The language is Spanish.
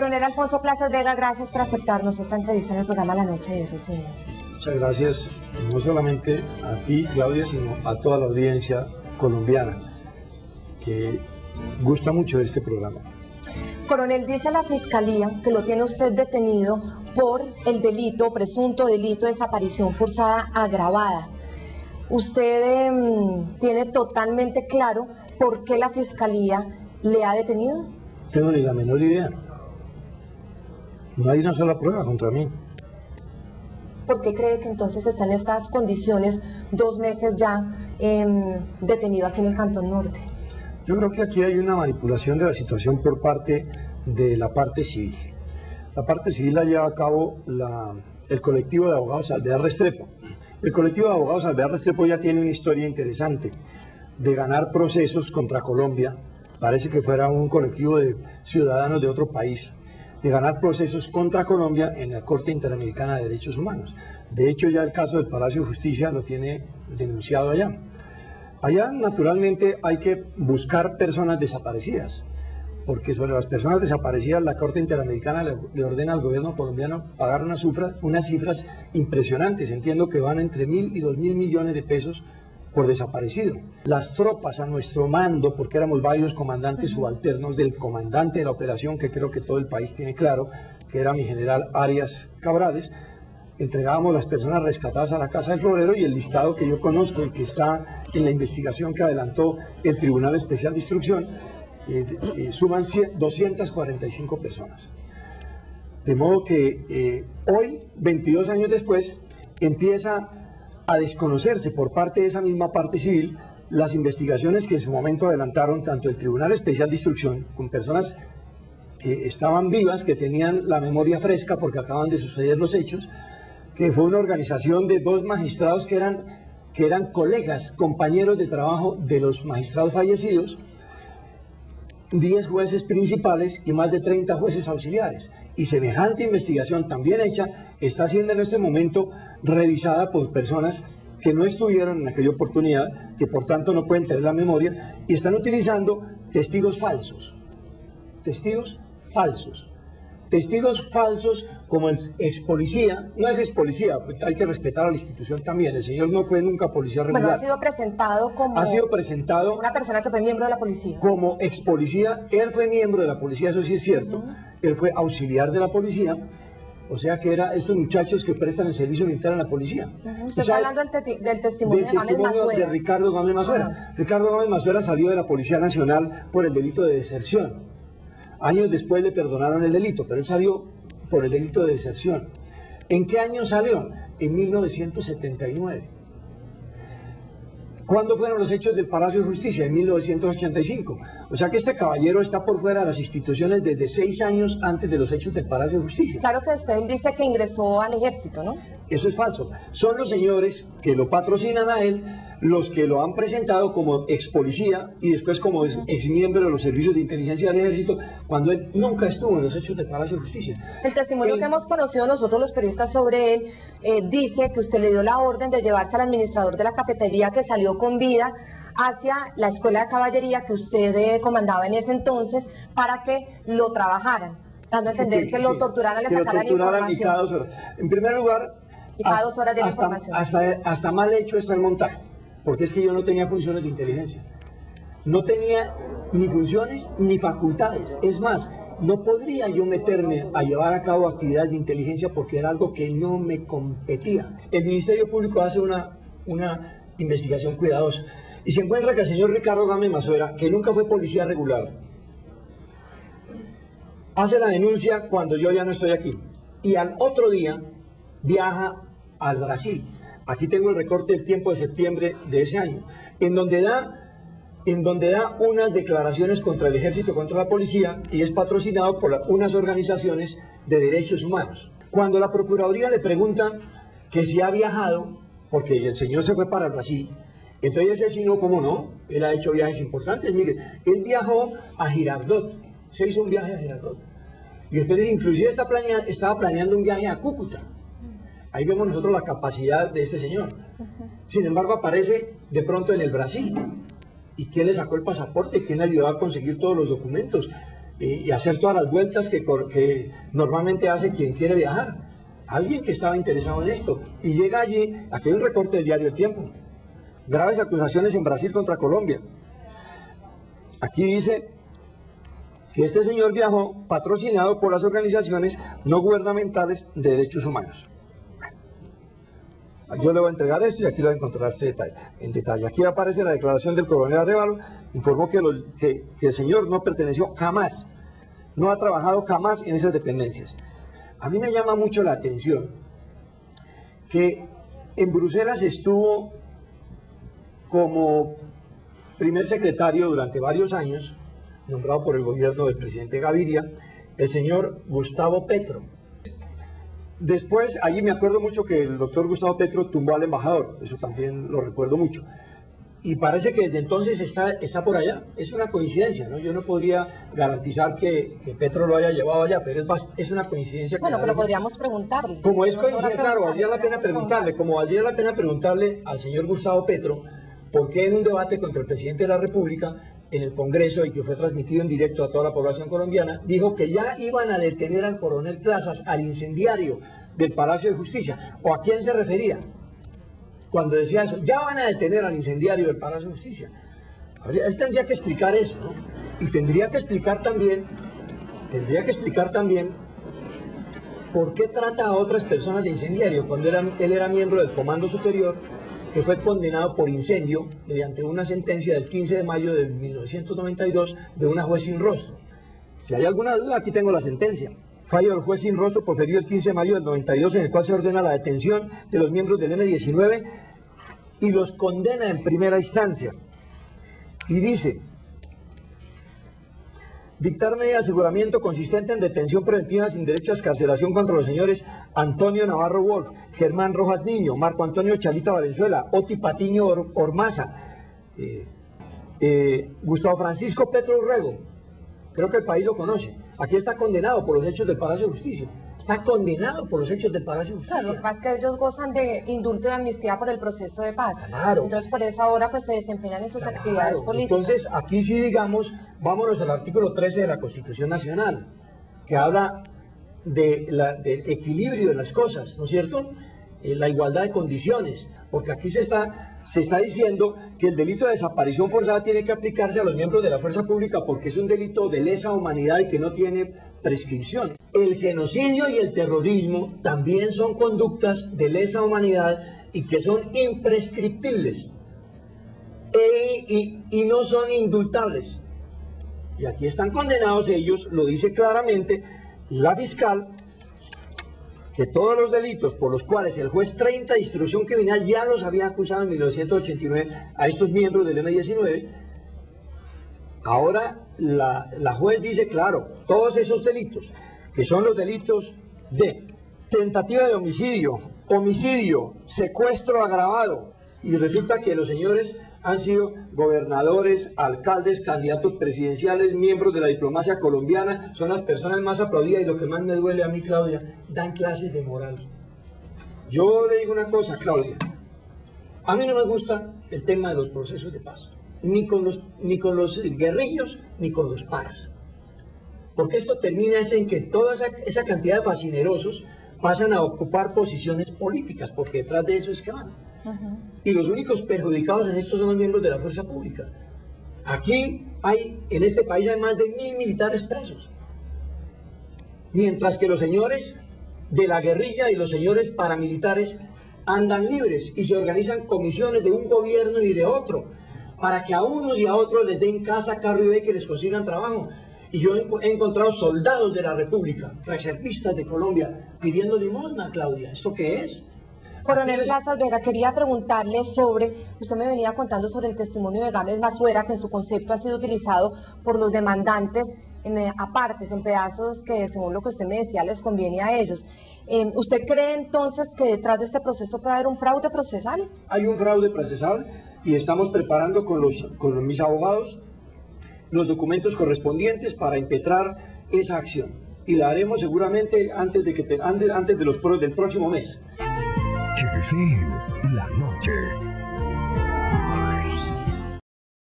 Coronel Alfonso Plazas Vega, gracias por aceptarnos esta entrevista en el programa La Noche de RCN. Muchas gracias, no solamente a ti, Claudia, sino a toda la audiencia colombiana, que gusta mucho de este programa. Coronel, dice la Fiscalía que lo tiene usted detenido por el delito, presunto delito de desaparición forzada agravada. ¿Usted tiene totalmente claro por qué la Fiscalía le ha detenido? No tengo ni la menor idea. No hay una sola prueba contra mí. ¿Por qué cree que entonces está en estas condiciones 2 meses ya detenido aquí en el Cantón Norte? Yo creo que aquí hay una manipulación de la situación por parte de la parte civil. La parte civil la lleva a cabo el colectivo de abogados Alvear Restrepo. El colectivo de abogados Alvear Restrepo ya tiene una historia interesante de ganar procesos contra Colombia. Parece que fuera un colectivo de ciudadanos de otro país, de ganar procesos contra Colombia en la Corte Interamericana de Derechos Humanos. De hecho, ya el caso del Palacio de Justicia lo tiene denunciado allá. Allá, naturalmente, hay que buscar personas desaparecidas, porque sobre las personas desaparecidas la Corte Interamericana le ordena al gobierno colombiano pagar unas cifras impresionantes. Entiendo que van entre 1.000 y 2.000 millones de pesos por desaparecido. Las tropas a nuestro mando, porque éramos varios comandantes subalternos del comandante de la operación, que creo que todo el país tiene claro, que era mi general Arias Cabrales, entregábamos las personas rescatadas a la Casa del Florero, y el listado que yo conozco y que está en la investigación que adelantó el Tribunal Especial de Instrucción, suman 245 personas. De modo que hoy, 22 años después, empieza a desconocerse por parte de esa misma parte civil las investigaciones que en su momento adelantaron tanto el Tribunal Especial de Instrucción, con personas que estaban vivas, que tenían la memoria fresca porque acaban de suceder los hechos, que fue una organización de 2 magistrados que eran colegas, compañeros de trabajo de los magistrados fallecidos, 10 jueces principales y más de 30 jueces auxiliares. Y semejante investigación también hecha está siendo en este momento revisada por personas que no estuvieron en aquella oportunidad, que por tanto no pueden tener la memoria, y están utilizando testigos falsos. Testigos falsos. Testigos falsos como el ex policía, no es ex policía, hay que respetar a la institución también, el señor no fue nunca policía regular. Bueno, ha sido presentado una persona que fue miembro de la policía. Como ex policía, él fue miembro de la policía, eso sí es cierto, él fue auxiliar de la policía, o sea que era estos muchachos que prestan el servicio militar en la policía. Usted está hablando del testimonio de Gámez Mazuera. De Ricardo Gámez Mazuera. Ricardo Gámez Mazuera salió de la Policía Nacional por el delito de deserción. Años después le perdonaron el delito, pero él salió por el delito de deserción. ¿En qué año salió? En 1979. ¿Cuándo fueron los hechos del Palacio de Justicia? En 1985. O sea que este caballero está por fuera de las instituciones desde 6 años antes de los hechos del Palacio de Justicia. Claro que después él dice que ingresó al ejército, ¿no? Eso es falso. Son los señores que lo patrocinan a él los que lo han presentado como ex policía y después como ex miembro de los servicios de inteligencia del ejército, cuando él nunca estuvo en los hechos del Palacio de Justicia. El testimonio que hemos conocido nosotros los periodistas sobre él dice que usted le dio la orden de llevarse al administrador de la cafetería que salió con vida hacia la escuela de caballería que usted comandaba en ese entonces para que lo trabajaran, dando a entender que lo torturaran, le sacaran información. Y cada 2 horas. En primer lugar, y cada 2 horas de la información. Hasta mal hecho está el montaje. Porque es que yo no tenía funciones de inteligencia, no tenía ni funciones ni facultades, es más, no podría yo meterme a llevar a cabo actividades de inteligencia porque era algo que no me competía. El Ministerio Público hace una investigación cuidadosa y se encuentra que el señor Ricardo Gámez Mazuera, que nunca fue policía regular, hace la denuncia cuando yo ya no estoy aquí y al otro día viaja al Brasil. Aquí tengo el recorte del tiempo de septiembre de ese año, en donde da unas declaraciones contra el ejército, contra la policía, y es patrocinado por unas organizaciones de derechos humanos. Cuando la Procuraduría le pregunta que si ha viajado, porque el señor se fue para Brasil, entonces ese sí no, ¿cómo no? Él ha hecho viajes importantes. Mire, él viajó a Girardot, se hizo un viaje a Girardot, y después inclusive estaba planeando un viaje a Cúcuta. Ahí vemos nosotros la capacidad de este señor. Sin embargo, aparece de pronto en el Brasil. ¿Y quién le sacó el pasaporte? ¿Quién le ayudó a conseguir todos los documentos? y hacer todas las vueltas que normalmente hace quien quiere viajar. Alguien que estaba interesado en esto. Y llega allí, aquí hay un recorte del diario El Tiempo. Graves acusaciones en Brasil contra Colombia. Aquí dice que este señor viajó patrocinado por las organizaciones no gubernamentales de derechos humanos. Yo le voy a entregar esto y aquí lo voy a encontrar en detalle. Aquí aparece la declaración del coronel Arévalo, informó que el señor no perteneció jamás, no ha trabajado jamás en esas dependencias. A mí me llama mucho la atención que en Bruselas estuvo como primer secretario durante varios años, nombrado por el gobierno del presidente Gaviria, el señor Gustavo Petro. Después, allí me acuerdo mucho que el doctor Gustavo Petro tumbó al embajador, eso también lo recuerdo mucho. Y parece que desde entonces está por allá. Es una coincidencia, ¿no? Yo no podría garantizar que Petro lo haya llevado allá, pero es una coincidencia. Bueno, pero podríamos preguntarle. Como es coincidencia, claro, valdría la pena preguntarle, como valdría la pena preguntarle al señor Gustavo Petro, por qué en un debate contra el presidente de la República, en el Congreso, y que fue transmitido en directo a toda la población colombiana, dijo que ya iban a detener al coronel Plazas, al incendiario del Palacio de Justicia. ¿O a quién se refería cuando decía eso? Ya van a detener al incendiario del Palacio de Justicia. Él tendría que explicar eso, ¿no? Y tendría que explicar también por qué trata a otras personas de incendiario, cuando él era miembro del Comando Superior, que fue condenado por incendio mediante una sentencia del 15 de mayo de 1992 de una juez sin rostro. Si hay alguna duda, aquí tengo la sentencia. Fallo del juez sin rostro proferido el 15 de mayo del 92, en el cual se ordena la detención de los miembros del M-19 y los condena en primera instancia. Y dice: dictar medida de aseguramiento consistente en detención preventiva sin derecho a excarcelación contra los señores Antonio Navarro Wolf, Germán Rojas Niño, Marco Antonio Chalita Valenzuela, Oti Patiño Ormaza, Gustavo Francisco Petro Urrego. Creo que el país lo conoce. Aquí está condenado por los hechos del Palacio de Justicia. Está condenado por los hechos del Palacio de Justicia. Claro, lo que pasa es que ellos gozan de indulto y amnistía por el proceso de paz. Claro. Entonces, por eso ahora pues se desempeñan en sus actividades políticas. Entonces, aquí sí, digamos, vámonos al artículo 13 de la Constitución Nacional, que habla del equilibrio de las cosas, ¿no es cierto? La igualdad de condiciones, porque aquí se está diciendo que el delito de desaparición forzada tiene que aplicarse a los miembros de la fuerza pública porque es un delito de lesa humanidad y que no tiene prescripción. El genocidio y el terrorismo también son conductas de lesa humanidad y que son imprescriptibles y no son indultables. Y aquí están condenados ellos, lo dice claramente la fiscal, que todos los delitos por los cuales el juez 30 de instrucción criminal ya los había acusado en 1989 a estos miembros del M-19, ahora la juez dice, claro, todos esos delitos, que son los delitos de tentativa de homicidio, homicidio, secuestro agravado, y resulta que los señores han sido gobernadores, alcaldes, candidatos presidenciales, miembros de la diplomacia colombiana, son las personas más aplaudidas y lo que más me duele a mí, Claudia, dan clases de moral. Yo le digo una cosa, Claudia, a mí no me gusta el tema de los procesos de paz, ni con los guerrillos, ni con los paras, porque esto termina en que toda esa cantidad de fascinerosos pasan a ocupar posiciones políticas, porque detrás de eso es que van. Y los únicos perjudicados en esto son los miembros de la fuerza pública. Aquí en este país hay más de 1000 militares presos, mientras que los señores de la guerrilla y los señores paramilitares andan libres y se organizan comisiones de un gobierno y de otro para que a unos y a otros les den casa, carro y beca que les consigan trabajo. Y yo he encontrado soldados de la República, reservistas de Colombia, pidiendo limosna, Claudia. ¿Esto qué es? Coronel Plazas Vega, quería preguntarle usted me venía contando sobre el testimonio de Gámez Mazuera, que en su concepto ha sido utilizado por los demandantes apartes, en pedazos que según lo que usted me decía les conviene a ellos. ¿Usted cree entonces que detrás de este proceso puede haber un fraude procesal? Hay un fraude procesal y estamos preparando con mis abogados los documentos correspondientes para impetrar esa acción. Y la haremos seguramente antes del próximo mes. Que deseen la noche.